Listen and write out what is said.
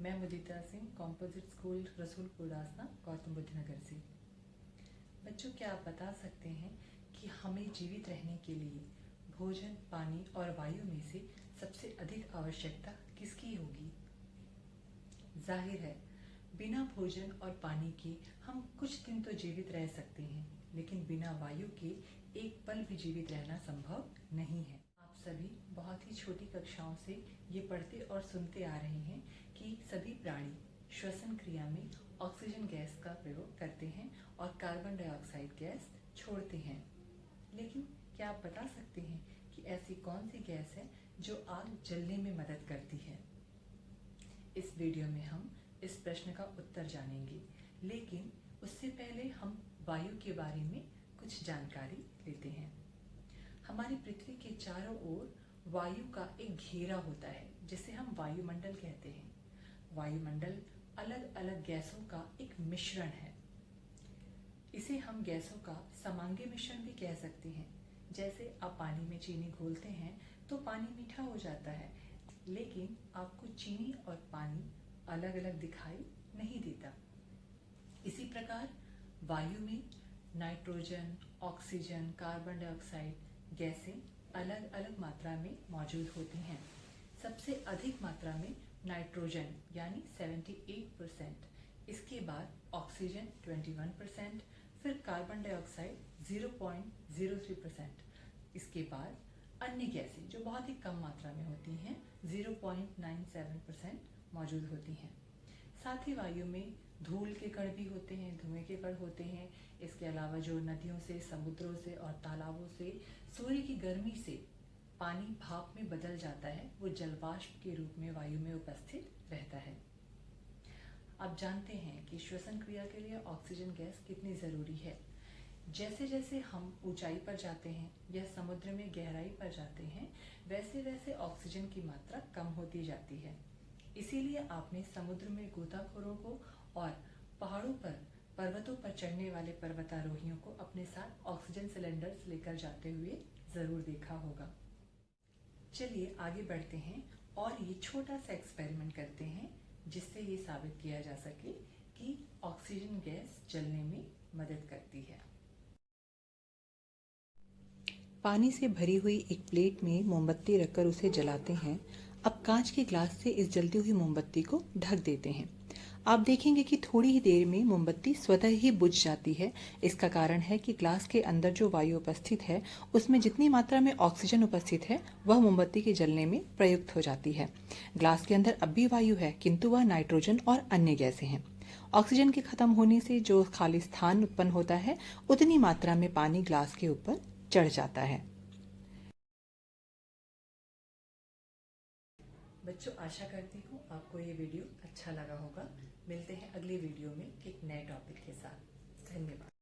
मैं मुदिता Singh, composite school Rasulpur Dasna, Gautam Buddha नगर से। बच्चों, क्या आप बता सकते हैं कि हमें जीवित रहने के लिए भोजन, पानी और वायु में से सबसे अधिक आवश्यकता किसकी होगी? जाहिर है, बिना भोजन और पानी के हम कुछ दिन तो जीवित रह सकते हैं, लेकिन बिना वायु के एक पल भी जीवित रहना संभव नहीं है। आप सभी बहुत ही छोटी कक्षाओं से ये पढ़ते और सुनते आ रहे हैं कि सभी प्राणी श्वसन क्रिया में ऑक्सीजन गैस का प्रयोग करते हैं और कार्बन डाइऑक्साइड गैस छोड़ते हैं। लेकिन क्या आप बता सकते हैं कि ऐसी कौन सी गैस है जो आग जलने में मदद करती है? इस वीडियो में हम इस प्रश्न का उत्तर जानेंगे, लेकिन उससे पहले हम वायु के बारे में कुछ जानकारी लेते हैं। हमारी पृथ्वी के चारों ओर वायु का एक घेरा होता है, जिसे हम वायुमंडल कहते हैं। वायुमंडल अलग अलग गैसों का एक मिश्रण है। इसे हम गैसों का समांगी मिश्रण भी कह सकते हैं। जैसे आप पानी में चीनी घोलते हैं तो पानी मीठा हो जाता है, लेकिन आपको चीनी और पानी अलग अलग दिखाई नहीं देता। इसी प्रकार वायु में नाइट्रोजन, ऑक्सीजन, कार्बन डाइऑक्साइड गैसें अलग अलग मात्रा में मौजूद होती हैं। सबसे अधिक मात्रा में नाइट्रोजन यानी 78%, इसके बाद ऑक्सीजन 21%, फिर कार्बन डाइऑक्साइड 0.03%, इसके बाद अन्य गैसें जो बहुत ही कम मात्रा में होती हैं 0.97% मौजूद होती हैं। साथ ही वायु में धूल के कण भी होते हैं, धुएं के कण होते हैं। इसके अलावा जो नदियों से, समुद्रों से और तालाबों से सूर्य की गर्मी से पानी भाप में बदल जाता है, वो जलवाष्प के रूप में वायु में उपस्थित रहता है। आप जानते हैं कि श्वसन क्रिया के लिए ऑक्सीजन गैस कितनी ज़रूरी है। जैसे जैसे हम ऊंचाई पर जाते हैं या समुद्र में गहराई पर जाते हैं, वैसे वैसे ऑक्सीजन की मात्रा कम होती जाती है। इसीलिए आपने समुद्र में गोताखोरों को और पहाड़ों पर, पर्वतों पर चढ़ने वाले पर्वतारोहियों को अपने साथ ऑक्सीजन सिलेंडर्स लेकर जाते हुए ज़रूर देखा होगा। चलिए आगे बढ़ते हैं और ये छोटा सा एक्सपेरिमेंट करते हैं, जिससे ये साबित किया जा सके कि ऑक्सीजन गैस जलने में मदद करती है। पानी से भरी हुई एक प्लेट में मोमबत्ती रखकर उसे जलाते हैं। अब कांच के ग्लास से इस जलती हुई मोमबत्ती को ढक देते हैं। आप देखेंगे कि थोड़ी ही देर में मोमबत्ती स्वतः ही बुझ जाती है। इसका कारण है कि ग्लास के अंदर जो वायु उपस्थित है, उसमें जितनी मात्रा में ऑक्सीजन उपस्थित है, वह मोमबत्ती के जलने में प्रयुक्त हो जाती है। ग्लास के अंदर अब भी वायु है, किंतु वह नाइट्रोजन और अन्य गैसें हैं। ऑक्सीजन के खत्म होने से जो खाली स्थान उत्पन्न होता है, उतनी मात्रा में पानी ग्लास के ऊपर चढ़ जाता है। बच्चों, आशा करती हूँ आपको ये वीडियो अच्छा लगा होगा। मिलते हैं अगले वीडियो में एक नए टॉपिक के साथ। धन्यवाद।